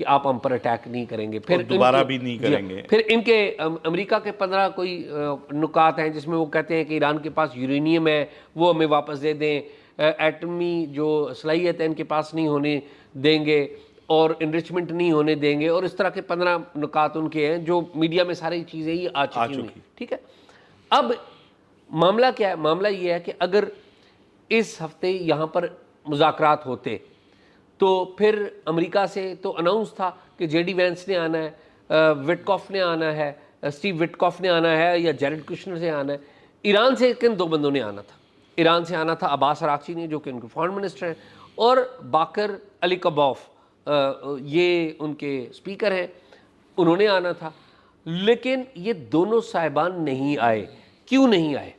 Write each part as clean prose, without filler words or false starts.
کہ آپ ہم پر اٹیک نہیں کریں گے، پھر دوبارہ بھی نہیں کریں گے. پھر ان کے امریکہ کے 15 کوئی نکات ہیں جس میں وہ کہتے ہیں کہ ایران کے پاس یورینیم ہے وہ ہمیں واپس دے دیں، ایٹمی جو صلاحیت ہے ان کے پاس نہیں ہونے دیں گے اور انرچمنٹ نہیں ہونے دیں گے، اور اس طرح کے 15 نکات ان کے ہیں جو میڈیا میں ساری چیزیں یہ آ چکی ہوئی. ٹھیک ہے، اب معاملہ کیا ہے؟ معاملہ یہ ہے کہ اگر اس ہفتے یہاں پر مذاکرات ہوتے تو پھر امریکہ سے تو اناؤنس تھا کہ جے ڈی وینس نے آنا ہے، وٹکاف نے آنا ہے، اسٹیو وٹکاف نے آنا ہے یا جیرڈ کشنر سے آنا ہے. ایران سے کن 2 بندوں نے آنا تھا؟ ایران سے آنا تھا عباس اراغچی نے جو کہ ان کے فارن منسٹر ہیں، اور باقر علی کبوف یہ ان کے اسپیکر ہیں، انہوں نے آنا تھا. لیکن یہ دونوں صاحبان نہیں آئے. کیوں نہیں آئے؟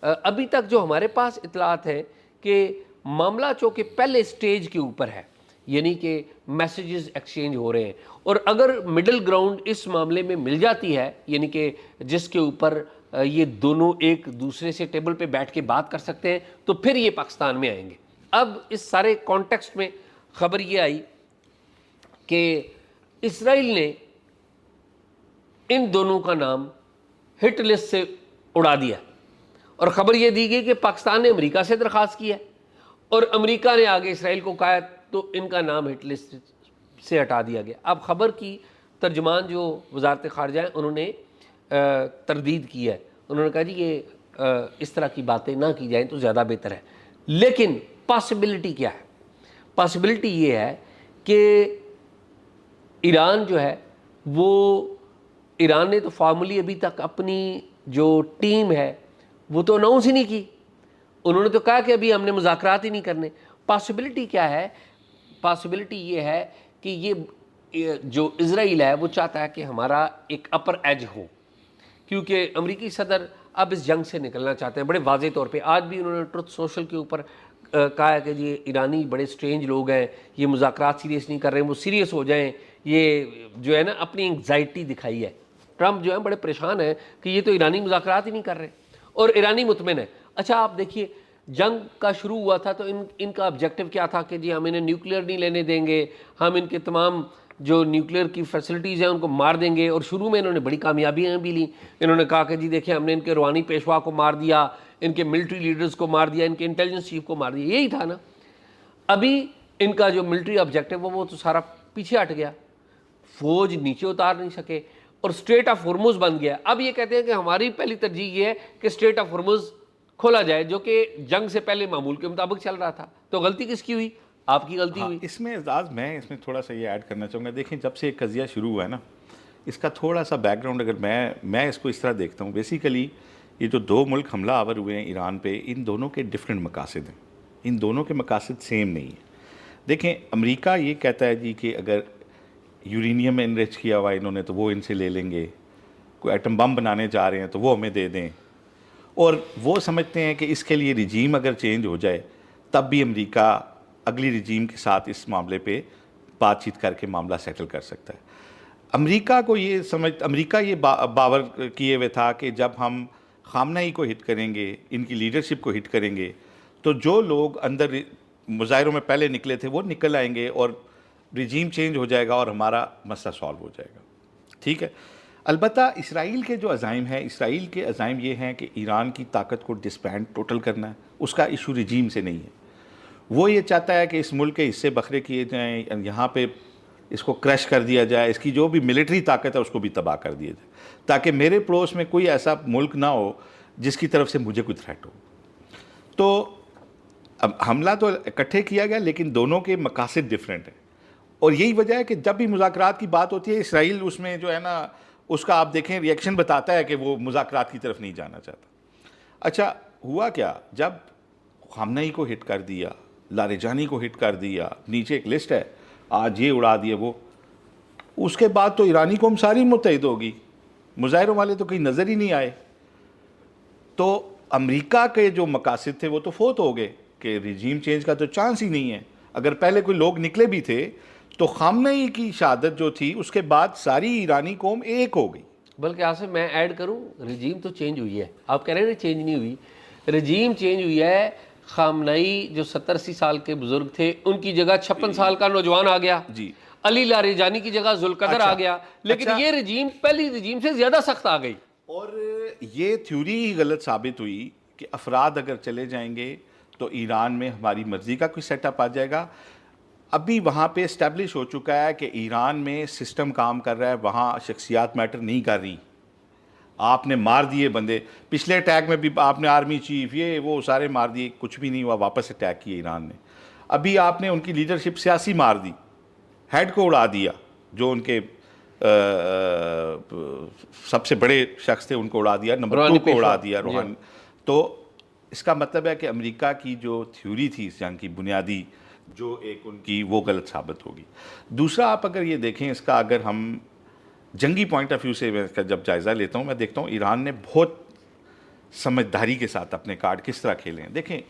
ابھی تک جو ہمارے پاس اطلاعات ہیں کہ معاملہ چونکہ پہلے سٹیج کے اوپر ہے، یعنی کہ میسیجز ایکسچینج ہو رہے ہیں، اور اگر مڈل گراؤنڈ اس معاملے میں مل جاتی ہے، یعنی کہ جس کے اوپر یہ دونوں ایک دوسرے سے ٹیبل پہ بیٹھ کے بات کر سکتے ہیں، تو پھر یہ پاکستان میں آئیں گے. اب اس سارے کانٹیکسٹ میں خبر یہ آئی کہ اسرائیل نے ان دونوں کا نام ہٹ لسٹ سے اڑا دیا، اور خبر یہ دی گئی کہ پاکستان نے امریکہ سے درخواست کی ہے اور امریکہ نے آگے اسرائیل کو کہا تو ان کا نام ہٹ لسٹ سے ہٹا دیا گیا. اب خبر کی ترجمان جو وزارت خارجہ ہیں انہوں نے تردید کی ہے، انہوں نے کہا جی یہ اس طرح کی باتیں نہ کی جائیں تو زیادہ بہتر ہے. لیکن پاسبلٹی کیا ہے؟ پاسبلٹی یہ ہے کہ ایران جو ہے وہ ایران نے تو فارملی ابھی تک اپنی جو ٹیم ہے وہ تو اناؤنس ہی نہیں کی. انہوں نے تو کہا کہ ابھی ہم نے مذاکرات ہی نہیں کرنے. پاسبلٹی کیا ہے؟ پاسبلٹی یہ ہے کہ یہ جو اسرائیل ہے وہ چاہتا ہے کہ ہمارا ایک اپر ایج ہو، کیونکہ امریکی صدر اب اس جنگ سے نکلنا چاہتے ہیں بڑے واضح طور پہ. آج بھی انہوں نے ٹروتھ سوشل کے اوپر کہا ہے کہ یہ ایرانی بڑے سٹرینج لوگ ہیں، یہ مذاکرات سیریس نہیں کر رہے ہیں، وہ سیریس ہو جائیں. یہ جو ہے نا اپنی انگزائٹی دکھائی ہے. ٹرمپ جو ہے بڑے پریشان ہیں کہ یہ تو ایرانی مذاکرات ہی نہیں کر رہے، اور ایرانی مطمئن ہے. اچھا آپ دیکھیے جنگ کا شروع ہوا تھا تو ان کا آبجیکٹو کیا تھا کہ جی ہم انہیں نیوکلیئر نہیں لینے دیں گے، ہم ان کے تمام جو نیوکلیئر کی فیسلٹیز ہیں ان کو مار دیں گے. اور شروع میں انہوں نے بڑی کامیابیاں بھی لیں. انہوں نے کہا کہ جی دیکھیں ہم نے ان کے روحانی پیشوا کو مار دیا، ان کے ملٹری لیڈرز کو مار دیا، ان کے انٹیلیجنس چیف کو مار دیا. یہی تھا نا. ابھی ان کا جو ملٹری آبجیکٹو وہ تو سارا پیچھے ہٹ گیا، فوج نیچے اتار نہیں سکے اور اسٹریٹ آف ہرمز بن گیا. اب یہ کہتے ہیں کہ ہماری پہلی ترجیح یہ ہے کہ اسٹریٹ آف ہرمز کھولا جائے، جو کہ جنگ سے پہلے معمول کے مطابق چل رہا تھا. تو غلطی کس کی ہوئی؟ آپ کی غلطی ہوئی. اس میں اعزاز میں اس میں تھوڑا سا یہ ایڈ کرنا چاہوں گا. دیکھیں جب سے یہ قضیہ شروع ہوا ہے نا، اس کا تھوڑا سا بیک گراؤنڈ اگر میں اس کو اس طرح دیکھتا ہوں. بیسیکلی یہ جو 2 ملک حملہ آور ہوئے ہیں ایران پہ، ان دونوں کے ڈفرینٹ مقاصد ہیں، ان دونوں کے مقاصد سیم نہیں ہیں. دیکھیں امریکہ یہ کہتا ہے جی کہ اگر یورینیم انریچ کیا ہوا انہوں نے تو وہ ان سے لے لیں گے، کوئی ایٹم بم بنانے جا رہے ہیں تو وہ ہمیں دے دیں، اور وہ سمجھتے ہیں کہ اس کے لیے رجیم اگر چینج ہو جائے تب بھی امریکہ اگلی رجیم کے ساتھ اس معاملے پہ بات چیت کر کے معاملہ سیٹل کر سکتا ہے. امریکہ کو امریکہ یہ باور کیے ہوئے تھا کہ جب ہم خامنہئی کو ہٹ کریں گے، ان کی لیڈرشپ کو ہٹ کریں گے، تو جو لوگ اندر مظاہروں میں پہلے نکلے تھے وہ نکل آئیں گے اور رجیم چینج ہو جائے گا اور ہمارا مسئلہ سالو ہو جائے گا. ٹھیک ہے. البتہ اسرائیل کے جو عزائم ہیں، اسرائیل کے عزائم یہ ہیں کہ ایران کی طاقت کو ڈسبینڈ ٹوٹل کرنا ہے. اس کا ایشو رجیم سے نہیں ہے. وہ یہ چاہتا ہے کہ اس ملک کے حصے بکھرے کیے جائیں، یہاں پہ اس کو کریش کر دیا جائے، اس کی جو بھی ملٹری طاقت ہے اس کو بھی تباہ کر دیا جائے، تاکہ میرے پڑوس میں کوئی ایسا ملک نہ ہو جس کی طرف سے مجھے کوئی تھریٹ ہو. تو اب حملہ تو اکٹھے کیا گیا لیکن دونوں کے مقاصد ڈفرینٹ ہیں. اور یہی وجہ ہے کہ جب بھی مذاکرات کی بات ہوتی ہے اسرائیل اس میں جو ہے نا اس کا آپ دیکھیں ریئیکشن بتاتا ہے کہ وہ مذاکرات کی طرف نہیں جانا چاہتا. اچھا ہوا کیا؟ جب خامنہئی کو ہٹ کر دیا، لاریجانی کو ہٹ کر دیا، نیچے ایک لسٹ ہے، آج یہ اڑا دیا وہ، اس کے بعد تو ایرانی قوم ساری متحد ہوگی، مظاہروں والے تو کہیں نظر ہی نہیں آئے. تو امریکہ کے جو مقاصد تھے وہ تو فوت ہو گئے کہ رجیم چینج کا تو چانس ہی نہیں ہے. اگر پہلے کوئی لوگ نکلے بھی تھے تو خامنہئی کی شہادت جو تھی اس کے بعد ساری ایرانی قوم ایک ہو گئی. بلکہ آصف میں ایڈ کروں، رجیم تو چینج ہوئی ہے. آپ کہہ رہے ہیں چینج نہیں ہوئی، رجیم چینج ہوئی ہے. خامنہئی جو 70-80 سال کے بزرگ تھے ان کی جگہ 56 سال کا نوجوان آ گیا. جی علی لاریجانی کی جگہ ذوالقدر آ گیا، لیکن یہ رجیم پہلی رجیم سے زیادہ سخت آ گئی. اور یہ تھیوری ہی غلط ثابت ہوئی کہ افراد اگر چلے جائیں گے تو ایران میں ہماری مرضی کا کوئی سیٹ اپ آ جائے گا. ابھی وہاں پہ اسٹیبلش ہو چکا ہے کہ ایران میں سسٹم کام کر رہا ہے, وہاں شخصیات میٹر نہیں کر رہی. آپ نے مار دیے بندے, پچھلے اٹیک میں بھی آپ نے آرمی چیف یہ وہ سارے مار دیے, کچھ بھی نہیں ہوا, واپس اٹیک کیے ایران نے. ابھی آپ نے ان کی لیڈرشپ سیاسی مار دی, ہیڈ کو اڑا دیا, جو ان کے سب سے بڑے شخص تھے ان کو اڑا دیا, نمبر 2 کو اڑا دیا, روحانی. تو اس کا مطلب ہے کہ امریکہ کی جو تھیوری تھی اس جنگ کی بنیادی, جو ایک ان کی, وہ غلط ثابت ہوگی. دوسرا آپ اگر یہ دیکھیں اس کا, اگر ہم جنگی پوائنٹ آف ویو سے میں اس کا جب جائزہ لیتا ہوں, میں دیکھتا ہوں ایران نے بہت سمجھداری کے ساتھ اپنے کارڈ کس طرح کھیلے ہیں. دیکھیں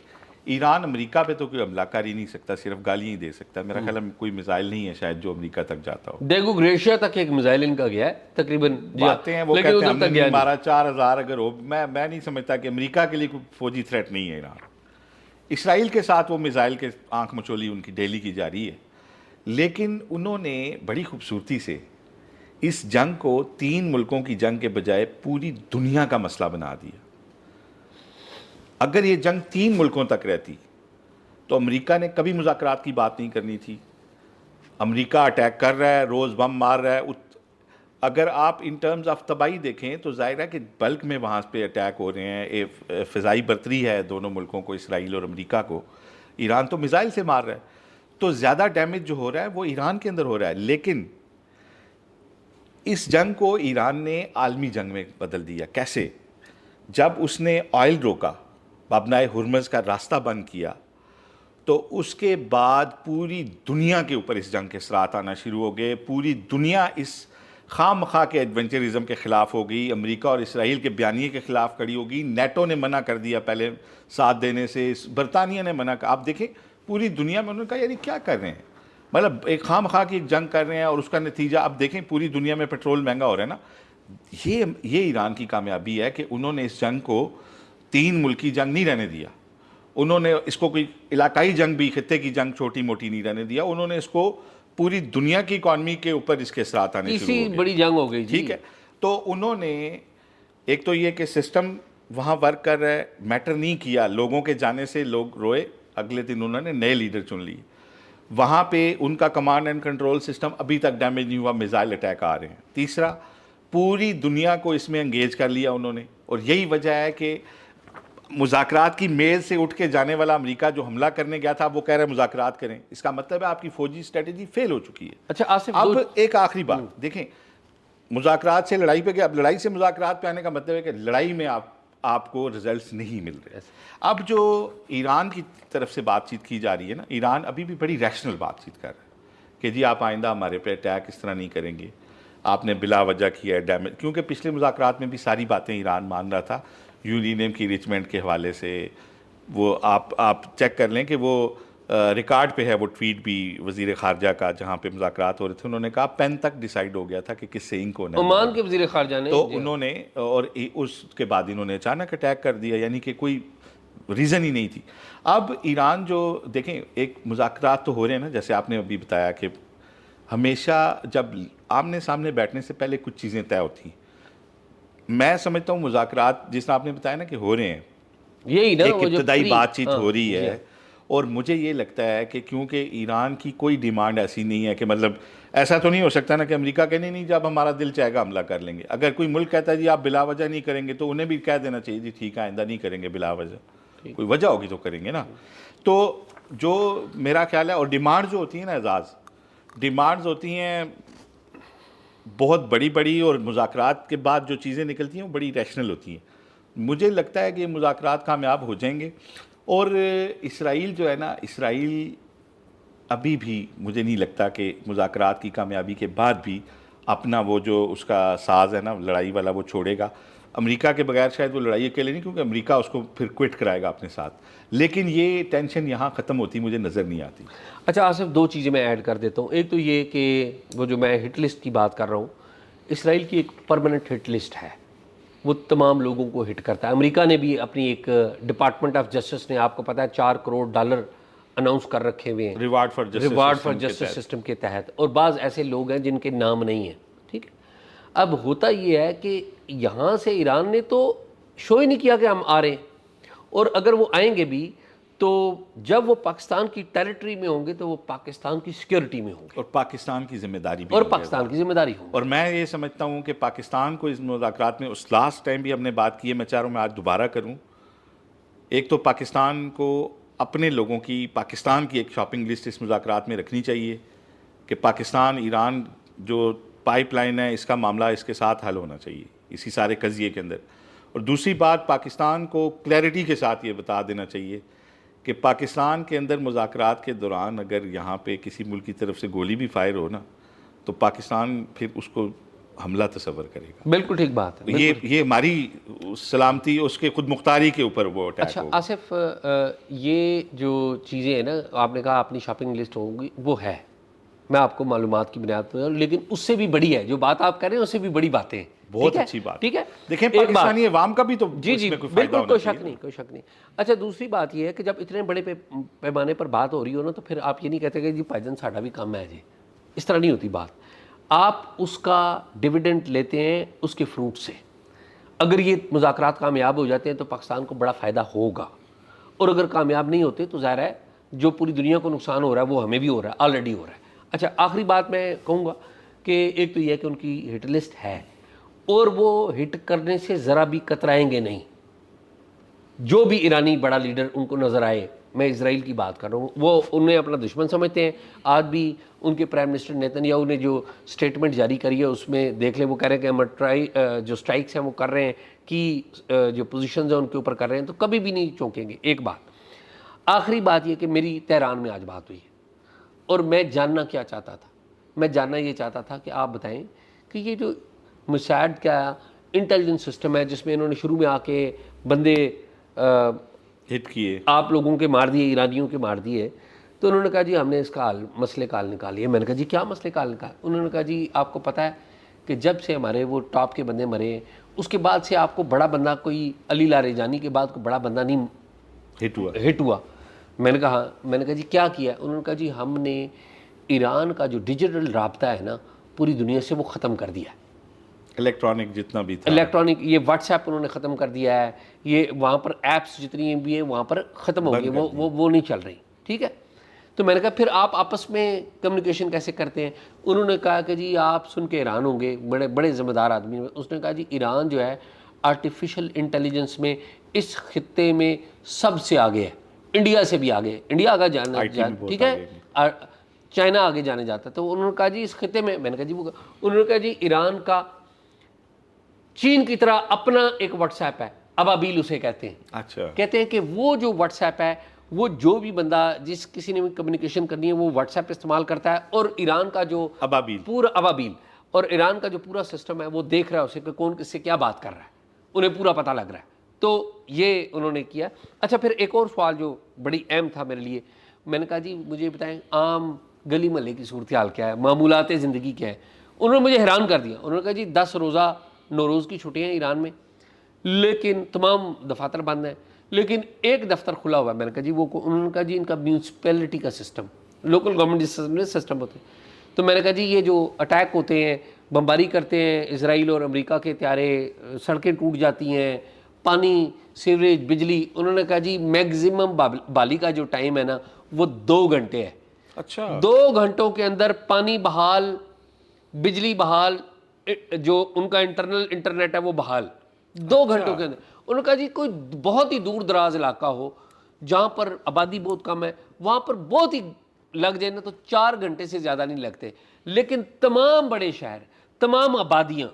ایران امریکہ پہ تو کوئی حملہ کر ہی نہیں سکتا, صرف گالیاں ہی دے سکتا ہے. میرا خیال ہے کوئی میزائل نہیں ہے شاید جو امریکہ تک جاتا ہو. دیگو گریشیا تک ایک میزائل ان کا گیا ہے تقریباً, باتیں ہیں وہ کہتے ہیں ہم نے نہیں مارا, 4000 اگر ہو, میں نہیں سمجھتا کہ امریکہ کے لیے کوئی فوجی تھریٹ نہیں ہے ایران. اسرائیل کے ساتھ وہ میزائل کے آنکھ مچولی ان کی ڈیلی کی جا رہی ہے, لیکن انہوں نے بڑی خوبصورتی سے اس جنگ کو 3 ملکوں کی جنگ کے بجائے پوری دنیا کا مسئلہ بنا دیا. اگر یہ جنگ 3 ملکوں تک رہتی تو امریکہ نے کبھی مذاکرات کی بات نہیں کرنی تھی. امریکہ اٹیک کر رہا ہے, روز بم مار رہا ہے. اگر آپ ان ٹرمز آف تباہی دیکھیں تو ظاہر ہے کہ بلک میں وہاں پہ اٹیک ہو رہے ہیں, فضائی برتری ہے دونوں ملکوں کو, اسرائیل اور امریکہ کو. ایران تو میزائل سے مار رہا ہے, تو زیادہ ڈیمیج جو ہو رہا ہے وہ ایران کے اندر ہو رہا ہے. لیکن اس جنگ کو ایران نے عالمی جنگ میں بدل دیا. کیسے؟ جب اس نے آئل روکا, مابنائے ہرمز کا راستہ بند کیا, تو اس کے بعد پوری دنیا کے اوپر اس جنگ کے اثرات آنا شروع ہو گئے. پوری دنیا اس خام خواہ کے ایڈونچرزم کے خلاف ہو گئی, امریکہ اور اسرائیل کے بیانیے کے خلاف کھڑی ہو گئی. نیٹو نے منع کر دیا پہلے ساتھ دینے سے, برطانیہ نے منع کر. آپ دیکھیں پوری دنیا میں انہوں نے کہا یعنی کیا کر رہے ہیں, مطلب ایک خام خواہ کی ایک جنگ کر رہے ہیں اور اس کا نتیجہ اب دیکھیں پوری دنیا میں پیٹرول مہنگا ہو رہا ہے نا. یہ ایران کی کامیابی ہے کہ انہوں نے اس جنگ کو 3 ملکی جنگ نہیں رہنے دیا. انہوں نے اس کو کوئی علاقائی جنگ بھی, خطے کی جنگ چھوٹی موٹی نہیں رہنے دیا. انہوں نے اس کو پوری دنیا کی اکانومی کے اوپر اس کے اثرات آنے شروع ہو گئے. بڑی جنگ ہو گئی. ٹھیک ہے, تو انہوں نے ایک تو یہ کہ سسٹم وہاں ورک کر رہا ہے, میٹر نہیں کیا. لوگوں کے جانے سے لوگ روئے, اگلے دن انہوں نے نئے لیڈر چن لیے. وہاں پہ ان کا کمانڈ اینڈ کنٹرول سسٹم ابھی تک ڈیمیج نہیں ہوا, میزائل اٹیک آ رہے ہیں. تیسرا, پوری دنیا کو اس میں انگیج کر لیا انہوں نے, اور یہی وجہ ہے کہ مذاکرات کی میز سے اٹھ کے جانے والا امریکہ جو حملہ کرنے گیا تھا وہ کہہ رہے ہیں مذاکرات کریں. اس کا مطلب ہے آپ کی فوجی اسٹریٹجی فیل ہو چکی ہے. اچھا آصف, اب ایک آخری بات دیکھیں, مذاکرات سے لڑائی پہ گیا, اب لڑائی سے مذاکرات پہ آنے کا مطلب ہے کہ لڑائی میں آپ کو ریزلٹس نہیں مل رہے. اب جو ایران کی طرف سے بات چیت کی جا رہی ہے نا, ایران ابھی بھی بڑی ریشنل بات چیت کر رہا ہے کہ جی آپ آئندہ ہمارے پہ اٹیک اس طرح نہیں کریں گے, آپ نے بلا وجہ کیا ہے ڈیمیج. کیونکہ پچھلے مذاکرات میں بھی ساری باتیں ایران مان رہا تھا, یورینیم کی ریچمنٹ کے حوالے سے. وہ آپ چیک کر لیں کہ وہ ریکارڈ پہ ہے وہ ٹویٹ بھی وزیر خارجہ کا, جہاں پہ مذاکرات ہو رہے تھے. انہوں نے کہا پین تک ڈیسائیڈ ہو گیا تھا کہ کس سے انک ہونا ہے. عمان کے وزیر خارجہ نے, تو انہوں نے, اور اس کے بعد انہوں نے اچانک اٹیک کر دیا, یعنی کہ کوئی ریزن ہی نہیں تھی. اب ایران جو دیکھیں, ایک مذاکرات تو ہو رہے ہیں نا, جیسے آپ نے ابھی بتایا کہ ہمیشہ جب آمنے سامنے بیٹھنے سے پہلے کچھ چیزیں طے ہوتی ہیں. میں سمجھتا ہوں مذاکرات جس طرح آپ نے بتایا نا کہ ہو رہے ہیں, یہی نا ایک ابتدائی بات چیت ہو رہی ہے. اور مجھے یہ لگتا ہے کہ کیونکہ ایران کی کوئی ڈیمانڈ ایسی نہیں ہے کہ, مطلب ایسا تو نہیں ہو سکتا نا کہ امریکہ کہنے نہیں جب ہمارا دل چاہے گا حملہ کر لیں گے. اگر کوئی ملک کہتا ہے جی آپ بلا وجہ نہیں کریں گے, تو انہیں بھی کہہ دینا چاہیے جی ٹھیک ہے آئندہ نہیں کریں گے بلا وجہ, کوئی وجہ ہوگی تو کریں گے نا. تو جو میرا خیال ہے, اور ڈیمانڈ جو ہوتی ہیں نا اعزاز, ڈیمانڈز ہوتی ہیں بہت بڑی بڑی, اور مذاکرات کے بعد جو چیزیں نکلتی ہیں وہ بڑی ریشنل ہوتی ہیں. مجھے لگتا ہے کہ یہ مذاکرات کامیاب ہو جائیں گے. اور اسرائیل جو ہے نا, اسرائیل ابھی بھی مجھے نہیں لگتا کہ مذاکرات کی کامیابی کے بعد بھی اپنا وہ جو اس کا ساز ہے نا لڑائی والا وہ چھوڑے گا. امریکہ کے بغیر شاید وہ لڑائی اکیلے نہیں, کیونکہ امریکہ اس کو پھر کوئٹ کرائے گا اپنے ساتھ. لیکن یہ ٹینشن یہاں ختم ہوتی مجھے نظر نہیں آتی. اچھا آصف, 2 چیزیں میں ایڈ کر دیتا ہوں. ایک تو یہ کہ وہ جو میں ہٹ لسٹ کی بات کر رہا ہوں, اسرائیل کی ایک پرماننٹ ہٹ لسٹ ہے, وہ تمام لوگوں کو ہٹ کرتا ہے. امریکہ نے بھی اپنی ایک ڈپارٹمنٹ آف جسٹس نے, آپ کو پتہ ہے $4 کروڑ اناؤنس کر رکھے ہوئے ہیں ریوارڈ فار جسٹس سسٹم کے تحت، اور بعض ایسے لوگ ہیں جن کے نام نہیں ہیں. ٹھیک ہے، اب ہوتا یہ ہے کہ یہاں سے ایران نے تو شو ہی نہیں کیا کہ ہم آ رہے ہیں، اور اگر وہ آئیں گے بھی تو جب وہ پاکستان کی ٹیریٹری میں ہوں گے تو وہ پاکستان کی سیکیورٹی میں ہوں گے اور پاکستان کی ذمہ داری بھی اور ہوگی. پاکستان کی ذمہ داری ہوگی. اور میں یہ سمجھتا ہوں کہ پاکستان کو اس مذاکرات میں، اس لاسٹ ٹائم بھی ہم نے بات کی ہے، میں چاہ رہا ہوں میں آج دوبارہ کروں. ایک تو پاکستان کو اپنے لوگوں کی، پاکستان کی ایک شاپنگ لسٹ اس مذاکرات میں رکھنی چاہیے کہ پاکستان ایران جو پائپ لائن ہے اس کا معاملہ اس کے ساتھ حل ہونا چاہیے اسی سارے قضیے کے اندر. اور دوسری بات، پاکستان کو کلیئرٹی کے ساتھ یہ بتا دینا چاہیے کہ پاکستان کے اندر مذاکرات کے دوران اگر یہاں پہ کسی ملک کی طرف سے گولی بھی فائر ہو نا تو پاکستان پھر اس کو حملہ تصور کرے گا. بالکل ٹھیک بات ہے. یہ ہماری سلامتی، اس کے خود مختاری کے اوپر وہ اٹیک اچھا ہوگا. آصف، یہ جو چیزیں ہیں نا، آپ نے کہا اپنی شاپنگ لسٹ ہوگی، وہ ہے، میں آپ کو معلومات کی بنیاد پر، لیکن اس سے بھی بڑی ہے جو بات آپ کر رہے ہیں، اس سے بھی بڑی باتیں ہیں. بہت اچھی بات. ٹھیک ہے، دیکھیں پاکستانی عوام کا بھی تو جی اس جی میں کوئی فائدہ بالکل، ہونا کوئی چاہیے. شک نہیں، کوئی شک نہیں. اچھا دوسری بات یہ ہے کہ جب اتنے بڑے پیمانے پر بات ہو رہی ہو نا تو پھر آپ یہ نہیں کہتے کہ جی بھائی جان ساڈا بھی کام ہے جی، اس طرح نہیں ہوتی بات. آپ اس کا ڈیویڈنٹ لیتے ہیں اس کے فروٹ سے. اگر یہ مذاکرات کامیاب ہو جاتے ہیں تو پاکستان کو بڑا فائدہ ہوگا، اور اگر کامیاب نہیں ہوتے تو ظاہر ہے جو پوری دنیا کو نقصان ہو رہا ہے وہ ہمیں بھی ہو رہا ہے، آلریڈی ہو رہا ہے. اچھا آخری بات میں کہوں گا کہ ایک تو یہ ہے کہ ان کی ہٹ لسٹ ہے، اور وہ ہٹ کرنے سے ذرا بھی کترائیں گے نہیں. جو بھی ایرانی بڑا لیڈر ان کو نظر آئے، میں اسرائیل کی بات کر رہا ہوں، وہ انہیں اپنا دشمن سمجھتے ہیں. آج بھی ان کے پرائم منسٹر نیتن یاہو نے جو سٹیٹمنٹ جاری کری ہے اس میں دیکھ لیں، وہ کہہ رہے ہیں کہ ہم جو سٹرائکس ہیں وہ کر رہے ہیں، کی جو پوزیشنز ہیں ان کے اوپر کر رہے ہیں، تو کبھی بھی نہیں چونکیں گے. ایک بات آخری بات یہ کہ میری تہران میں آج بات ہوئی ہے، اور میں جاننا کیا چاہتا تھا، میں جاننا یہ چاہتا تھا کہ آپ بتائیں کہ یہ جو موساد کا انٹیلیجنس سسٹم ہے جس میں انہوں نے شروع میں آ کے بندے ہٹ کیے، آپ لوگوں کے مار دیے، ایرانیوں کے مار دیے، تو انہوں نے کہا جی ہم نے اس کا مسئلے کا حل نکالیے. میں نے کہا جی کیا مسئلے کا حل نکالا؟ انہوں نے کہا جی آپ کو پتہ ہے کہ جب سے ہمارے وہ ٹاپ کے بندے مرے ہیں اس کے بعد سے آپ کو بڑا بندہ کوئی علی لاریجانی کے بعد کوئی بڑا بندہ نہیں ہٹ ہوا. میں نے کہا جی کیا کیا؟ انہوں نے کہا جی ہم نے ایران کا جو ڈیجیٹل رابطہ ہے نا پوری دنیا سے وہ ختم کر دیا ہے. الیکٹرانک جتنا بھی تھا، الیکٹرانک، یہ واٹس ایپ انہوں نے ختم کر دیا ہے، یہ وہاں پر ایپس جتنی بھی ہیں وہاں پر ختم ہو گئی، وہ نہیں چل رہی. ٹھیک ہے، تو میں نے کہا پھر آپ آپس میں کمیونیکیشن کیسے کرتے ہیں؟ انہوں نے کہا کہ جی آپ سن کے حیران ہوں گے، بڑے بڑے ذمہ دار آدمی. اس نے کہا جی ایران جو ہے آرٹیفیشل انٹیلیجنس میں اس خطے میں سب سے آگے ہے، انڈیا سے بھی آگے، انڈیا آگے جانا، ٹھیک ہے، چائنا آگے جانے جاتا ہے. تو انہوں نے کہا جی اس خطے میں نے کہا جی انہوں نے کہا جی ایران کا چین کی طرح اپنا ایک واٹس ایپ ہے، ابابیل اسے کہتے ہیں. اچھا، کہتے ہیں کہ وہ جو واٹس ایپ ہے وہ جو بھی بندہ جس کسی نے بھی کمیونیکیشن کرنی ہے وہ واٹس ایپ استعمال کرتا ہے، اور ایران کا جو پورا ابابیل اور ایران کا جو پورا سسٹم ہے وہ دیکھ رہا ہے اسے کہ کون کس سے کیا بات کر رہا ہے، انہیں پورا پتہ لگ رہا ہے. تو یہ انہوں نے کیا. اچھا پھر ایک اور سوال جو بڑی اہم تھا میرے لیے، میں نے کہا جی مجھے بتائیں عام گلی محلے کی صورتحال کیا ہے، معمولات زندگی کیا ہے؟ انہوں نے مجھے حیران کر دیا. انہوں نے کہا جی 10 روزہ نوروز کی چھٹیاں ہیں ایران میں، لیکن تمام دفاتر بند ہیں، لیکن ایک دفتر کھلا ہوا ہے. میں نے کہا جی وہ، انہوں نے کہا جی ان کا میونسپیلٹی کا سسٹم، لوکل گورنمنٹ سسٹم ہوتے ہیں. تو میں نے کہا جی یہ جو اٹیک ہوتے ہیں، بمباری کرتے ہیں اسرائیل اور امریکہ کے طیارے، سڑکیں ٹوٹ جاتی ہیں، پانی، سیوریج، بجلی، انہوں نے کہا جی میگزیمم بالی کا جو ٹائم ہے نا وہ 2 گھنٹے ہے. اچھا، 2 گھنٹوں کے اندر پانی بحال، بجلی بحال، جو ان کا انٹرنیٹ ہے وہ بحال 2 گھنٹوں کے اندر. انہوں نے کہا جی کوئی بہت ہی دور دراز علاقہ ہو جہاں پر آبادی بہت کم ہے وہاں پر بہت ہی لگ جائے نا تو 4 گھنٹے سے زیادہ نہیں لگتے، لیکن تمام بڑے شہر، تمام آبادیاں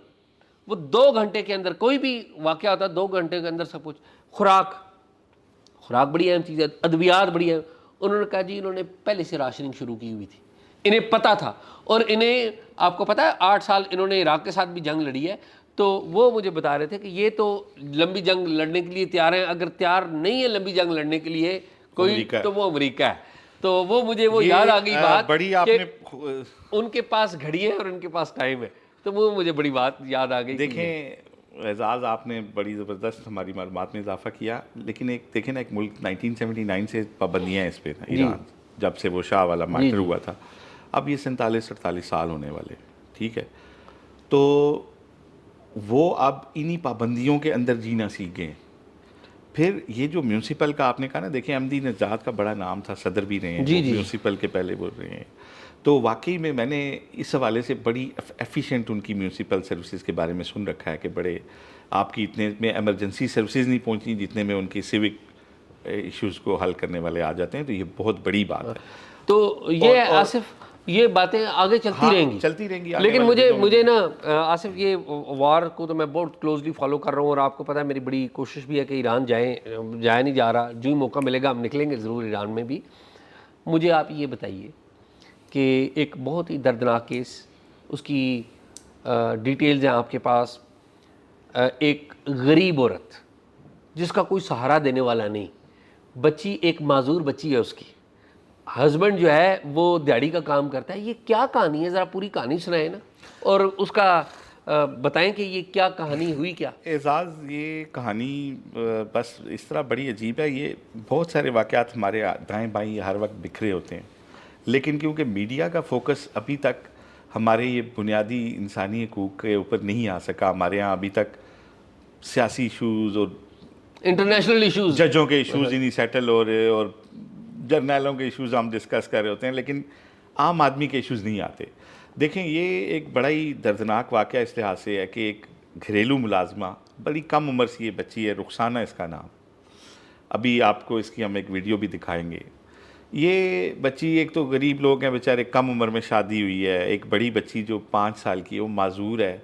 وہ 2 گھنٹے کے اندر، کوئی بھی واقعہ ہوتا ہے 2 گھنٹے کے اندر سب کچھ. خوراک بڑی اہم چیز ہے، ادویات بڑی اہم. انہوں نے کہا جی انہوں نے پہلے سے راشننگ شروع کی ہوئی تھی، انہیں پتہ تھا. اور انہیں آپ کو پتہ ہے 8 سال انہوں نے عراق کے ساتھ بھی جنگ لڑی ہے، تو وہ مجھے بتا رہے تھے کہ یہ تو لمبی جنگ لڑنے کے لیے تیار ہیں، اگر تیار نہیں ہے لمبی جنگ لڑنے کے لیے کوئی تو وہ امریکہ ہے. تو وہ مجھے وہ یاد آ گئی بات کہ ان کے پاس گھڑی ہے اور ان کے پاس ٹائم ہے، تو وہ مجھے بڑی بات یاد آ گئی. دیکھیں اعزاز آپ نے بڑی زبردست ہماری معلومات میں اضافہ کیا، لیکن ایک دیکھیں نا، ایک ملک 1979 سے پابندیاں ہیں اس پہ نا، ایران جب سے وہ شاہ والا میٹر ہوا تھا، اب یہ 47-48 سال ہونے والے، ٹھیک ہے، تو وہ اب انہی پابندیوں کے اندر جینا سیکھ گئے. پھر یہ جو میونسپل کا آپ نے کہا نا، دیکھیں احمدی نژاد کا بڑا نام تھا، صدر بھی رہے ہیں، وہ میونسپل کے پہلے بول رہے ہیں. تو واقعی میں نے اس حوالے سے بڑی ایفیشینٹ ان کی میونسپل سروسز کے بارے میں سن رکھا ہے کہ بڑے آپ کی اتنے میں ایمرجنسی سروسز نہیں پہنچی جتنے میں ان کی سیوک ایشوز کو حل کرنے والے آ جاتے ہیں. تو یہ بہت بڑی بات ہے. تو یہ آصف یہ باتیں آگے چلتی رہیں گی آگے لیکن مجھے نا آصف یہ وار کو تو میں بہت کلوزلی فالو کر رہا ہوں، اور آپ کو پتہ ہے میری بڑی کوشش بھی ہے کہ ایران جایا نہیں جا رہا، جو ہی موقع ملے گا ہم نکلیں گے ضرور ایران میں بھی. مجھے آپ یہ بتائیے کہ ایک بہت ہی دردناک کیس، اس کی ڈیٹیلز ہیں آپ کے پاس. ایک غریب عورت جس کا کوئی سہارا دینے والا نہیں، بچی ایک معذور بچی ہے، اس کی ہسبینڈ جو ہے وہ دیہڑی کا کام کرتا ہے. یہ کیا کہانی ہے؟ ذرا پوری کہانی سنائیں نا، اور اس کا بتائیں کہ یہ کیا کہانی ہوئی. کیا اعزاز، یہ کہانی بس اس طرح بڑی عجیب ہے. یہ بہت سارے واقعات ہمارے دائیں بائیں ہر وقت بکھرے ہوتے ہیں، لیکن کیونکہ میڈیا کا فوکس ابھی تک ہمارے یہ بنیادی انسانی حقوق کے اوپر نہیں آ سکا. ہمارے ہاں ابھی تک سیاسی ایشوز اور انٹرنیشنل ایشوز، ججوں کے ایشوز ہی نہیں سیٹل ہو رہے، اور جرنیلوں کے ایشوز ہم ڈسکس کر رہے ہوتے ہیں، لیکن عام آدمی کے ایشوز نہیں آتے. دیکھیں، یہ ایک بڑا ہی دردناک واقعہ اس لحاظ سے ہے کہ ایک گھریلو ملازمہ، بڑی کم عمر سے یہ بچی ہے، رخسانہ اس کا نام. ابھی آپ کو اس کی ہم ایک ویڈیو بھی دکھائیں گے. یہ بچی، ایک تو غریب لوگ ہیں بیچارے، کم عمر میں شادی ہوئی ہے. ایک بڑی بچی جو 5 سال کی ہے، وہ معذور ہے،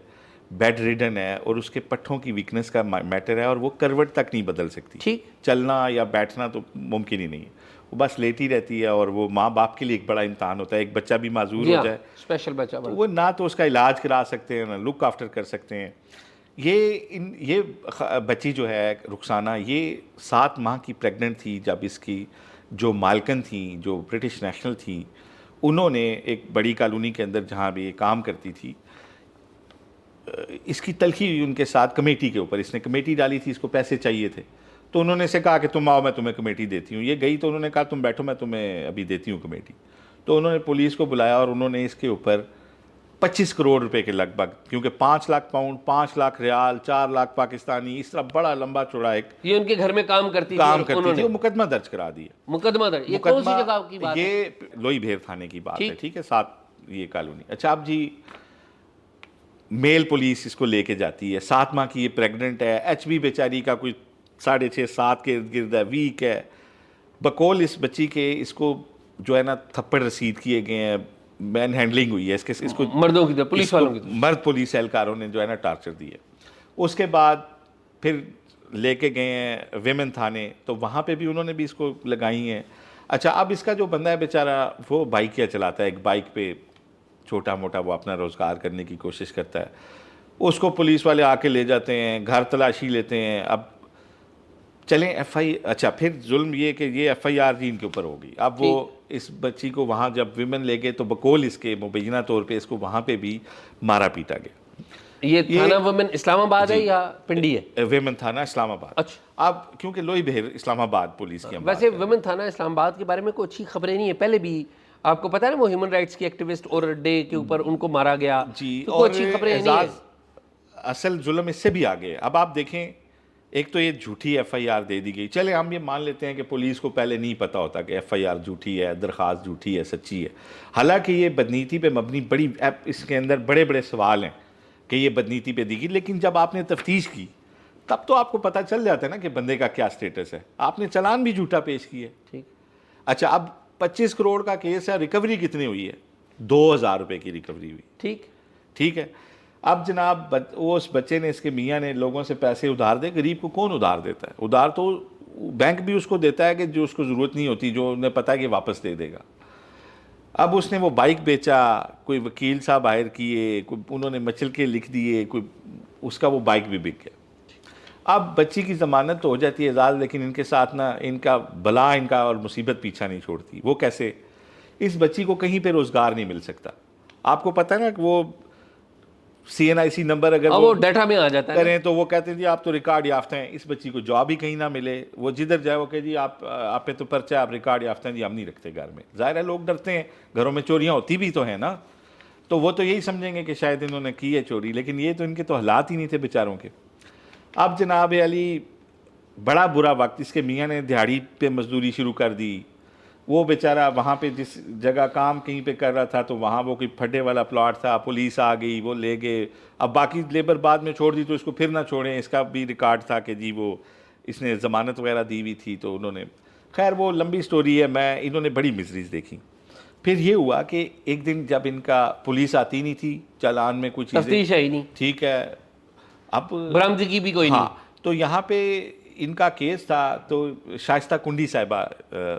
بیڈ ریڈن ہے، اور اس کے پٹھوں کی ویکنس کا میٹر ہے، اور وہ کروٹ تک نہیں بدل سکتی. ٹھیک، چلنا یا بیٹھنا تو ممکن ہی نہیں ہے، وہ بس لیٹی رہتی ہے. اور وہ ماں باپ کے لیے ایک بڑا امتحان ہوتا ہے، ایک بچہ بھی معذور ہو جائے، اسپیشل بچہ، تو وہ نہ تو اس کا علاج کرا سکتے ہیں، نہ لک آفٹر کر سکتے ہیں. یہ بچی جو ہے رخسانہ، یہ 7 ماہ کی پریگننٹ تھی جب اس کی جو مالکن تھیں، جو برٹش نیشنل تھیں، انہوں نے ایک بڑی کالونی کے اندر جہاں بھی یہ کام کرتی تھی، اس کی تلخی ہوئی ان کے ساتھ کمیٹی کے اوپر. اس نے کمیٹی ڈالی تھی، اس کو پیسے چاہیے تھے، تو انہوں نے سے کہا کہ تم آؤ، میں تمہیں کمیٹی دیتی ہوں. یہ گئی تو انہوں نے کہا تم بیٹھو، میں تمہیں ابھی دیتی ہوں کمیٹی. تو انہوں نے پولیس کو بلایا، اور انہوں نے اس کے اوپر 25 کروڑ روپے کے لگ بھگ، کیونکہ 5 لاکھ پاؤنڈ، 5 لاکھ ریال، 4 لاکھ پاکستانی، اس طرح بڑا لمبا چوڑا ایک یہ ان کے گھر میں کام کرتی تھی، وہ مقدمہ درج کرا دیا. مقدمہ درج. یہ کون سی جگہ کی بات ہے؟ یہ لوئی بھیر تھانے کی بات ہے، ٹھیک ہے، 7 یہ کالونی. اچھا، اب جی میل پولیس اس کو لے کے جاتی ہے، 7 ماہ کی یہ پریگننٹ ہے. ایچ بی بیچاری کا کوئی 6.5-7 کے ارد گرد ہے، ویک ہے. بقول اس بچی کے، اس کو جو ہے نا تھپڑ رسید کیے گئے ہیں، مین ہینڈلنگ ہوئی ہے اس کو مردوں کی طرف، پولیس والوں کی طرف، مرد پولیس اہلکاروں نے جو ہے نا ٹارچر دی ہے. اس کے بعد پھر لے کے گئے ہیں ویمن تھانے، تو وہاں پہ بھی انہوں نے بھی اس کو لگائی ہیں. اچھا، اب اس کا جو بندہ ہے بیچارہ، وہ بائک کیا چلاتا ہے، ایک بائک پہ چھوٹا موٹا وہ اپنا روزگار کرنے کی کوشش کرتا ہے. اس کو پولیس والے آ کے لے جاتے ہیں، گھر تلاشی لیتے ہیں. اب چلیں اچھا، پھر ظلم یہ کہ یہ ایف آئی آر جی ان کے اوپر ہوگی. اب وہ اس بچی کو وہاں جب ویمن لے گئے، تو بقول اس کے مبینہ طور پہ اس کو وہاں پہ بھی مارا پیٹا گیا. یہ تھانہ ویمن اسلام آباد ہے یا پنڈی ہے؟ ویمن تھانہ اسلام آباد. اچھا، اب کیونکہ لوئی بہر اسلام آباد پولیس کی. ویسے ویمن تھانہ اسلام آباد کے بارے میں کوئی اچھی خبریں نہیں ہے. پہلے بھی آپ کو پتا ہے نا، وہ ہیومن رائٹس کی ایکٹیوسٹ اور ڈے کے اوپر ان کو مارا گیا. جی، کوئی اچھی خبریں نہیں ہیں. اصل ظلم اس سے بھی آگے. اب آپ دیکھیں، ایک تو یہ جھوٹی ایف آئی آر دے دی گئی. چلے ہم یہ مان لیتے ہیں کہ پولیس کو پہلے نہیں پتا ہوتا کہ ایف آئی آر جھوٹی ہے، درخواست جھوٹی ہے، سچی ہے. حالانکہ یہ بدنیتی پہ مبنی بڑی اس کے اندر بڑے بڑے سوال ہیں کہ یہ بدنیتی پہ دی گئی. لیکن جب آپ نے تفتیش کی، تب تو آپ کو پتہ چل جاتا ہے نا کہ بندے کا کیا سٹیٹس ہے. آپ نے چلان بھی جھوٹا پیش کیا ہے. ٹھیک. اچھا، اب 25 کروڑ کا کیس ہے، ریکوری کتنی ہوئی ہے؟ 2000 روپے کی ریکوری ہوئی. ٹھیک ہے. اب جناب وہ اس بچے نے، اس کے میاں نے لوگوں سے پیسے ادھار دے. غریب کو کون ادھار دیتا ہے؟ ادھار تو بینک بھی اس کو دیتا ہے کہ جو اس کو ضرورت نہیں ہوتی، جو انہیں پتا ہے کہ واپس دے دے گا. اب اس نے وہ بائک بیچا، کوئی وکیل صاحب ہائر کیے، کوئی انہوں نے مچل کے لکھ دیے، کوئی اس کا وہ بائک بھی بک گیا. اب بچی کی ضمانت تو ہو جاتی ہے اعزاز، لیکن ان کے ساتھ نا ان کا بلا، ان کا اور مصیبت پیچھا نہیں چھوڑتی. وہ کیسے؟ اس بچی کو کہیں پہ روزگار نہیں مل سکتا. آپ کو پتہ ہے نا کہ وہ CNIC نمبر اگر وہ ڈیٹا میں آ جاتا ہے کریں تو وہ کہتے ہیں جی آپ تو ریکارڈ یافتہ ہیں, اس بچی کو جاب ہی کہیں نہ ملے, وہ جدھر جائے وہ کہ جی آپ پہ تو پرچہ, آپ ریکارڈ یافتہ ہیں, جی ہم نہیں رکھتے گھر میں. ظاہر ہے لوگ ڈرتے ہیں, گھروں میں چوریاں ہوتی بھی تو ہیں نا, تو وہ تو یہی سمجھیں گے کہ شاید انہوں نے کی ہے چوری, لیکن یہ تو ان کے تو حالات ہی نہیں تھے بیچاروں کے. اب جناب علی بڑا برا وقت, اس کے میاں نے دیہاڑی پہ مزدوری شروع کر دی, وہ بیچارہ وہاں پہ جس جگہ کام کہیں پہ کر رہا تھا تو وہاں وہ کوئی پھڈے والا پلاٹ تھا, پولیس آ گئی, وہ لے گئے. اب باقی لیبر بعد میں چھوڑ دی تو اس کو پھر نہ چھوڑیں, اس کا بھی ریکارڈ تھا کہ جی وہ اس نے ضمانت وغیرہ دی ہوئی تھی, تو انہوں نے, خیر وہ لمبی سٹوری ہے, انہوں نے بڑی مزریز دیکھی. پھر یہ ہوا کہ ایک دن جب ان کا پولیس آتی نہیں تھی, چالان میں کچھ چیزیں, تفتیش ہے ہی نہیں, ٹھیک ہے, اب برآمدگی بھی کوئی نہیں. تو یہاں پہ ان کا کیس تھا, تو شائستہ کنڈی صاحبہ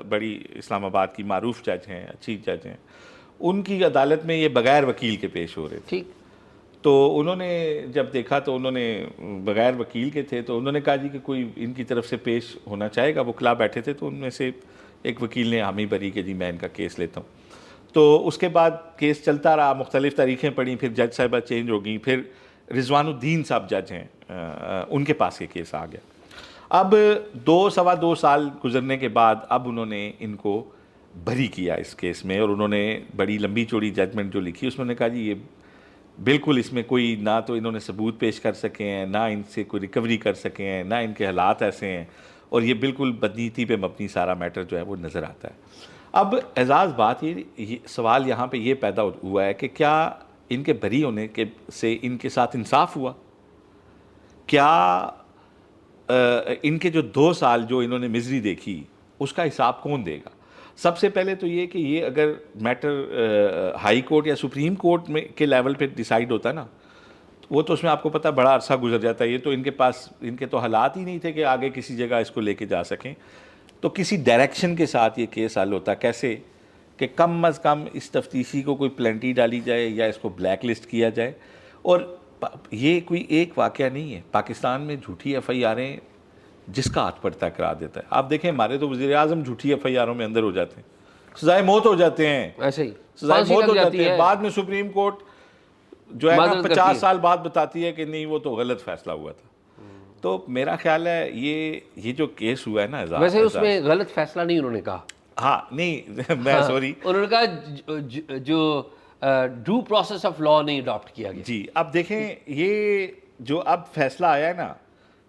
بڑی اسلام آباد کی معروف جج ہیں, اچھی جج ہیں, ان کی عدالت میں یہ بغیر وکیل کے پیش ہو رہے تھے. ٹھیک, تو انہوں نے جب دیکھا تو انہوں نے بغیر وکیل کے تھے, تو انہوں نے کہا جی کہ کوئی ان کی طرف سے پیش ہونا چاہے گا. وکلاء بیٹھے تھے, تو ان میں سے ایک وکیل نے حامی بھری کہ جی میں ان کا کیس لیتا ہوں. تو اس کے بعد کیس چلتا رہا, مختلف تاریخیں پڑیں, پھر جج صاحبہ چینج ہو گئیں, پھر رضوان الدین صاحب جج ہیں, ان کے پاس یہ کیس آ گیا. اب 2-2.25 سال گزرنے کے بعد اب انہوں نے ان کو بری کیا اس کیس میں, اور انہوں نے بڑی لمبی چوڑی ججمنٹ جو لکھی اس میں نے کہا جی یہ بالکل اس میں کوئی نہ تو انہوں نے ثبوت پیش کر سکے ہیں, نہ ان سے کوئی ریکوری کر سکے ہیں, نہ ان کے حالات ایسے ہیں, اور یہ بالکل بدنیتی پہ مبنی سارا میٹر جو ہے وہ نظر آتا ہے. اب اعزاز بات یہ سوال یہاں پہ یہ پیدا ہوا ہے کہ کیا ان کے بری ہونے کے سے ان کے ساتھ انصاف ہوا؟ کیا ان کے جو 2 سال جو انہوں نے مزری دیکھی اس کا حساب کون دے گا؟ سب سے پہلے تو یہ کہ یہ اگر میٹر ہائی کورٹ یا سپریم کورٹ میں کے لیول پہ ڈیسائیڈ ہوتا ہے نا, وہ تو اس میں آپ کو پتہ بڑا عرصہ گزر جاتا ہے. یہ تو ان کے پاس, ان کے تو حالات ہی نہیں تھے کہ آگے کسی جگہ اس کو لے کے جا سکیں. تو کسی ڈائریکشن کے ساتھ یہ کیس حل ہوتا, کیسے کہ کم از کم اس تفتیشی کو کوئی پلنٹی ڈالی جائے یا اس کو بلیک لسٹ کیا جائے. اور یہ کوئی ایک واقعہ نہیں ہے, پاکستان میں جھوٹی FIRیں جس کا ہاتھ پڑتا کرا دیتا ہے. آپ دیکھیں ہمارے تو وزیر اعظم جھوٹی FIRوں میں اندر ہو جاتے ہیں, سزائے موت ہو جاتے ہیں, ایسے ہی سزائے موت ہو جاتے ہیں. بعد میں سپریم کورٹ جو ہے نا 50 سال بعد بتاتی ہے کہ نہیں وہ تو غلط فیصلہ ہوا تھا. تو میرا خیال ہے یہ جو کیس ہوا ہے نا, ویسے اس میں غلط فیصلہ نہیں انہوں نے کہا, ہاں نہیں میں سوری, انہوں نے کہا جو ڈیو پروسیس آف لاء نہیں اڈاپٹ کیا گیا. جی اب دیکھیں یہ جو اب فیصلہ آیا ہے نا,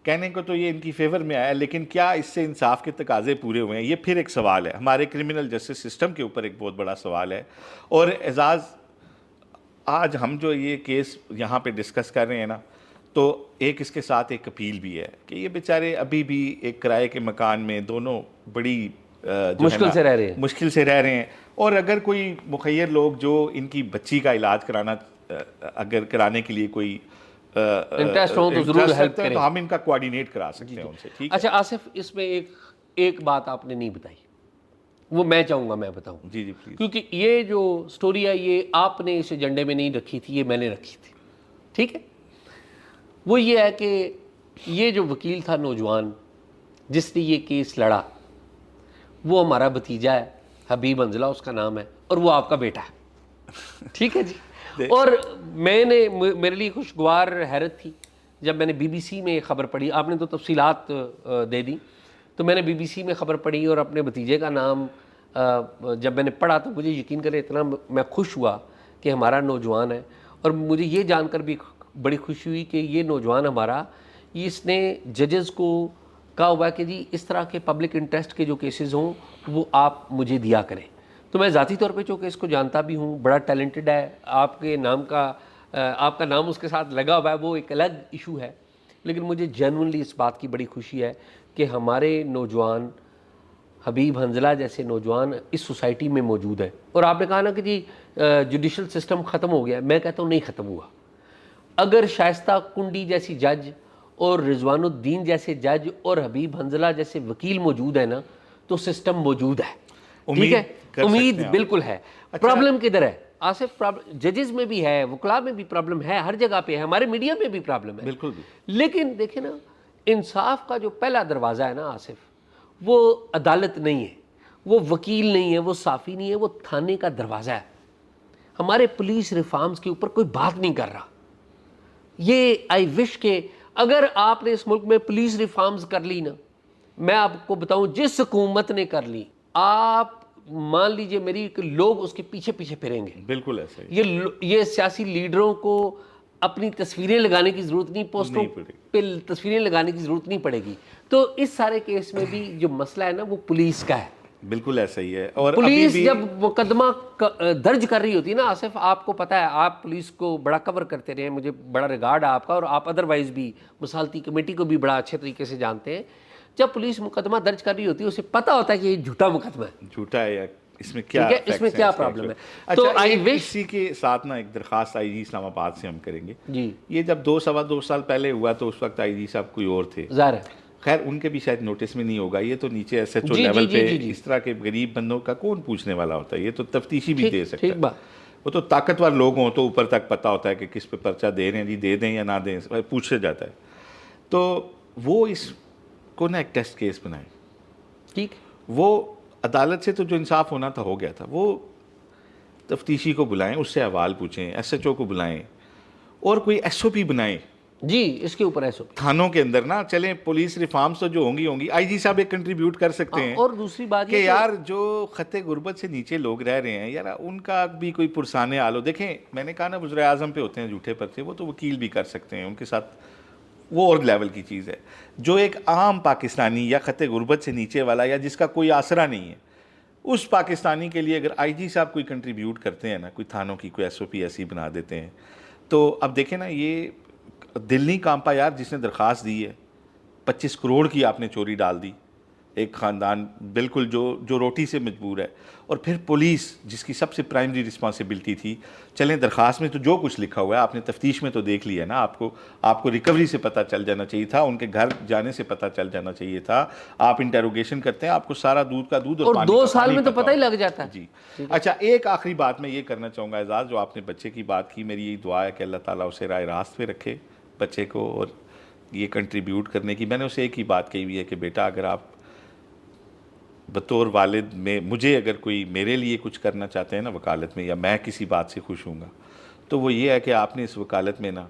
کہنے کو تو یہ ان کی فیور میں آیا, لیکن کیا اس سے انصاف کے تقاضے پورے ہوئے ہیں, یہ پھر ایک سوال ہے. ہمارے کرمنل جسٹس سسٹم کے اوپر ایک بہت بڑا سوال ہے. اور اعزاز آج ہم جو یہ کیس یہاں پہ ڈسکس کر رہے ہیں نا, تو ایک اس کے ساتھ ایک اپیل بھی ہے کہ یہ بیچارے ابھی بھی ایک کرائے کے مکان میں دونوں بڑی مشکل سے رہ رہے ہیں. اور اگر کوئی مخیر لوگ جو ان کی بچی کا علاج اگر کرانے کے لیے کوئی انٹرسٹ ہو تو ضرور ہیلپ کریں, تو ہم ان کا کوارڈینیٹ کرا سکتے ہیں ان سے. ٹھیک ہے. اچھا آصف, اس میں ایک بات آپ نے نہیں بتائی, وہ میں چاہوں گا میں بتاؤں. جی پلیز. کیونکہ یہ جو سٹوری ہے یہ آپ نے اس ایجنڈے میں نہیں رکھی تھی, یہ میں نے رکھی تھی. ٹھیک ہے. وہ یہ ہے کہ یہ جو وکیل تھا نوجوان جس نے یہ کیس لڑا, وہ ہمارا بھتیجا ہے, حبیب حنظلہ اس کا نام ہے, اور وہ آپ کا بیٹا ہے. ٹھیک ہے جی. اور میرے لیے خوشگوار حیرت تھی جب میں نے BBC میں خبر پڑھی, آپ نے تو تفصیلات دے دی, تو میں نے BBC میں خبر پڑھی اور اپنے بھتیجے کا نام جب میں نے پڑھا تو مجھے یقین کرے اتنا میں خوش ہوا کہ ہمارا نوجوان ہے. اور مجھے یہ جان کر بھی بڑی خوشی ہوئی کہ یہ نوجوان ہمارا, اس نے ججز کو کہا ہوا ہے کہ جی اس طرح کے پبلک انٹرسٹ کے جو کیسز ہوں وہ آپ مجھے دیا کریں. تو میں ذاتی طور پہ چونکہ اس کو جانتا بھی ہوں, بڑا ٹیلنٹڈ ہے, آپ کا نام اس کے ساتھ لگا ہوا ہے, وہ ایک الگ ایشو ہے. لیکن مجھے جینونلی اس بات کی بڑی خوشی ہے کہ ہمارے نوجوان, حبیب حنظلہ جیسے نوجوان اس سوسائٹی میں موجود ہے. اور آپ نے کہا نا کہ جی جوڈیشل سسٹم ختم ہو گیا, میں کہتا ہوں نہیں ختم ہوا. اگر شائستہ کنڈی جیسی جج اور رضوان الدین جیسے جج اور حبیب حنظلہ جیسے وکیل موجود ہے نا, تو سسٹم موجود ہے. ٹھیک ہے, امید بالکل ہے. پرابلم کدھر ہے آصف؟ ججز میں بھی ہے, وکلاء میں بھی پرابلم ہے, ہر جگہ پہ ہے, ہمارے میڈیا میں بھی پرابلم ہے. بالکل. لیکن دیکھیں نا, انصاف کا جو پہلا دروازہ ہے نا آصف, وہ عدالت نہیں ہے, وہ وکیل نہیں ہے, وہ صافی نہیں ہے, وہ تھانے کا دروازہ ہے. ہمارے پولیس ریفارمز کے اوپر کوئی بات نہیں کر رہا. یہ آئی وش کہ اگر آپ نے اس ملک میں پولیس ریفارمز کر لی نا، میں آپ کو بتاؤں جس حکومت نے کر لی، آپ مان لیجئے میری کہ لوگ اس کے پیچھے پیچھے پھریں گے. بالکل ایسا ہی. یہ سیاسی لیڈروں کو اپنی تصویریں لگانے کی ضرورت نہیں، پوسٹوں پہ تصویریں لگانے کی ضرورت نہیں پڑے گی. تو اس سارے کیس میں بھی جو مسئلہ ہے نا وہ پولیس کا ہے. بالکل ایسا ہی ہے. اور پولیس جب مقدمہ درج کر رہی ہوتی ہے نا آصف، آپ کو پتہ ہے آپ پولیس کو بڑا کور کرتے رہے ہیں، مجھے بڑا ریگارڈ ہے آپ کا، اور آپ ادروائز بھی مصالحتی کمیٹی کو بھی بڑا اچھے طریقے سے جانتے ہیں. جب پولیس مقدمہ درج کر رہی ہوتی ہے اسے پتہ ہوتا ہے کہ یہ جھوٹا مقدمہ ہے، جھوٹا ہے یا اس میں کیا اس میں کیا پرابلم ہے. تو آئی وش اسی کے ساتھ نا ایک درخواست آئی جی اسلام آباد سے ہم کریں گے. جی یہ جب 2 سال پہلے ہوا تو اس وقت آئی جی صاحب کوئی اور تھے، ظاہر ہے، خیر ان کے بھی شاید نوٹس میں نہیں ہوگا. یہ تو نیچے ایس ایچ او لیول پہ اس طرح کے غریب بندوں کا کون پوچھنے والا ہوتا ہے؟ یہ تو تفتیشی بھی دے سکتا ہے. وہ تو طاقتور لوگ ہوں تو اوپر تک پتہ ہوتا ہے کہ کس پہ پرچہ دے رہے ہیں، جی دے دیں یا نہ دیں، پوچھا جاتا ہے. تو وہ اس کو نا ایک ٹیسٹ کیس بنائیں. ٹھیک، وہ عدالت سے تو جو انصاف ہونا تھا ہو گیا تھا. وہ تفتیشی کو بلائیں، اس سے احوال پوچھیں، ایس ایچ او کو بلائیں، اور کوئی ایس او پی بنائیں جی اس کے اوپر ایسو تھانوں کے اندر نا. چلیں پولیس ریفارمز تو جو ہوں گی آئی جی صاحب ایک کنٹریبیوٹ کر سکتے ہیں. اور دوسری بات کہ یار جو خط غربت سے نیچے لوگ رہ رہے ہیں یار ان کا بھی کوئی پرسان حال ہو. دیکھیں میں نے کہا نا وزیر اعظم پہ ہوتے ہیں جھوٹے پرچے، وہ تو وکیل بھی کر سکتے ہیں، ان کے ساتھ وہ اور لیول کی چیز ہے. جو ایک عام پاکستانی یا خط غربت سے نیچے والا یا جس کا کوئی آسرا نہیں ہے، اس پاکستانی کے لیے اگر آئی جی صاحب کوئی کنٹریبیوٹ کرتے ہیں نا، کوئی تھانوں کی کوئی ایس او پی ایسی بنا دیتے ہیں، تو اب دیکھیں نا یہ دل نہیں کانپا یار جس نے درخواست دی ہے. 25 کروڑ کی آپ نے چوری ڈال دی، ایک خاندان بالکل جو روٹی سے مجبور ہے. اور پھر پولیس جس کی سب سے پرائمری رسپانسبلٹی تھی. چلیں درخواست میں تو جو کچھ لکھا ہوا ہے آپ نے تفتیش میں تو دیکھ لیا نا، آپ کو ریکوری سے پتہ چل جانا چاہیے تھا، ان کے گھر جانے سے پتہ چل جانا چاہیے تھا. آپ انٹیروگیشن کرتے ہیں، آپ کو سارا دودھ کا دودھ اور پانی کا 2 سال میں تو پتہ ہی لگ جاتا ہے. جی اچھا، ایک آخری بات میں یہ کرنا چاہوں گا اعزاز، جو آپ نے بچے کی بات کی، میری یہی دعا ہے کہ اللہ تعالیٰ اسے راہ راست پہ رکھے بچے کو، اور یہ کنٹریبیوٹ کرنے کی. میں نے اسے ایک ہی بات کہی ہوئی ہے کہ بیٹا اگر آپ بطور والد میں مجھے اگر کوئی میرے لیے کچھ کرنا چاہتے ہیں نا وکالت میں، یا میں کسی بات سے خوش ہوں گا، تو وہ یہ ہے کہ آپ نے اس وکالت میں نا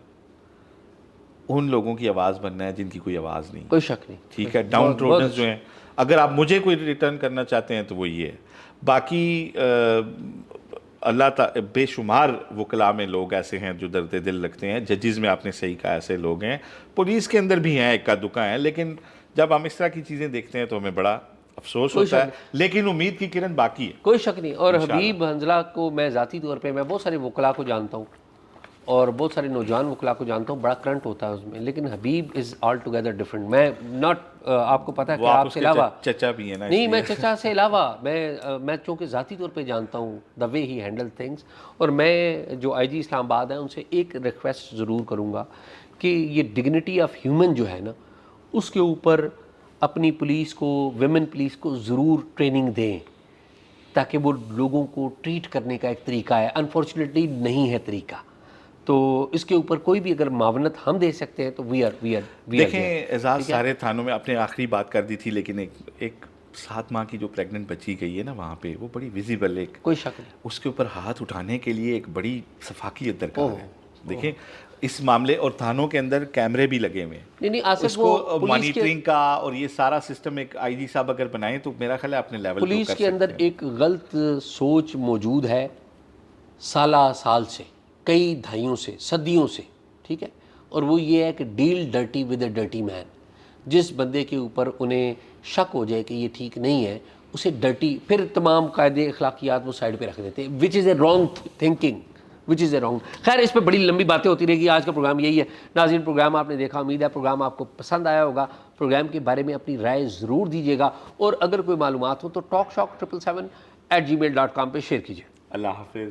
ان لوگوں کی آواز بننا ہے جن کی کوئی آواز نہیں. کوئی شک نہیں. ٹھیک ہے، ڈاؤن ٹروڈنس جو ہیں، اگر آپ مجھے کوئی ریٹرن کرنا چاہتے ہیں تو وہ یہ ہے. باقی اللہ تعالی بے شمار وکلاء میں لوگ ایسے ہیں جو درد دل رکھتے ہیں. ججز میں آپ نے صحیح کہا ایسے لوگ ہیں، پولیس کے اندر بھی ہیں اکا دکا ہیں، لیکن جب ہم اس طرح کی چیزیں دیکھتے ہیں تو ہمیں بڑا افسوس ہوتا ہے. لیکن امید کی کرن باقی ہے، کوئی شک نہیں. اور حبیب حنظلہ کو میں ذاتی طور پہ، میں بہت سارے وکلاء کو جانتا ہوں اور بہت سارے نوجوان وکلاء کو جانتا ہوں، بڑا کرنٹ ہوتا ہے اس میں، لیکن حبیب از آل ٹوگیدر ڈفرنٹ. میں ناٹ آپ کو پتہ ہے کہ آپ سے علاوہ چچا بھی ہے نا، نہیں، میں چچا سے علاوہ میں چونکہ ذاتی طور پہ جانتا ہوں دا وے ہی ہینڈل تھنگس. اور میں جو آئی جی اسلام آباد ہیں ان سے ایک ریکویسٹ ضرور کروں گا کہ یہ ڈگنیٹی آف ہیومن جو ہے نا، اس کے اوپر اپنی پولیس کو، ویمن پولیس کو ضرور ٹریننگ دیں، تاکہ وہ لوگوں کو ٹریٹ کرنے کا ایک طریقہ ہے. انفارچونیٹلی نہیں ہے طریقہ، تو اس کے اوپر کوئی بھی اگر معاونت ہم دے سکتے ہیں تو وی آر دیکھیں اعزاز سارے تھانوں میں. آپ نے آخری بات کر دی تھی، لیکن ایک 7 ماہ کی جو پریگننٹ بچی گئی ہے نا وہاں پہ، وہ بڑی ویزیبل، ایک کوئی شک نہیں، اس کے اوپر ہاتھ اٹھانے کے لیے ایک بڑی شفافیت درکار ہے. دیکھیں اس معاملے، اور تھانوں کے اندر کیمرے بھی لگے ہوئے ہیں، نہیں اس کو مانیٹرنگ کا اور یہ سارا سسٹم ایک آئی جی صاحب اگر بنائیں تو میرا خیال ہے اپنے لیول پہ پولیس کے اندر ایک غلط سوچ موجود ہے سال سے، کئی دہائیوں سے، صدیوں سے، ٹھیک ہے. اور وہ یہ ہے کہ deal dirty with a dirty man. جس بندے کے اوپر انہیں شک ہو جائے کہ یہ ٹھیک نہیں ہے، اسے ڈرٹی، پھر تمام قاعدے اخلاقیات وہ سائڈ پہ رکھ دیتے ہیں، which is a wrong thinking, which is a wrong. خیر اس پہ بڑی لمبی باتیں ہوتی رہے گی. آج کا پروگرام یہی ہے. ناظرین پروگرام آپ نے دیکھا، امید ہے پروگرام آپ کو پسند آیا ہوگا. پروگرام کے بارے میں اپنی رائے ضرور دیجیے گا، اور اگر کوئی معلومات ہو تو talkshock777@gmail.com پہ شیئر کیجیے. اللہ حافظ.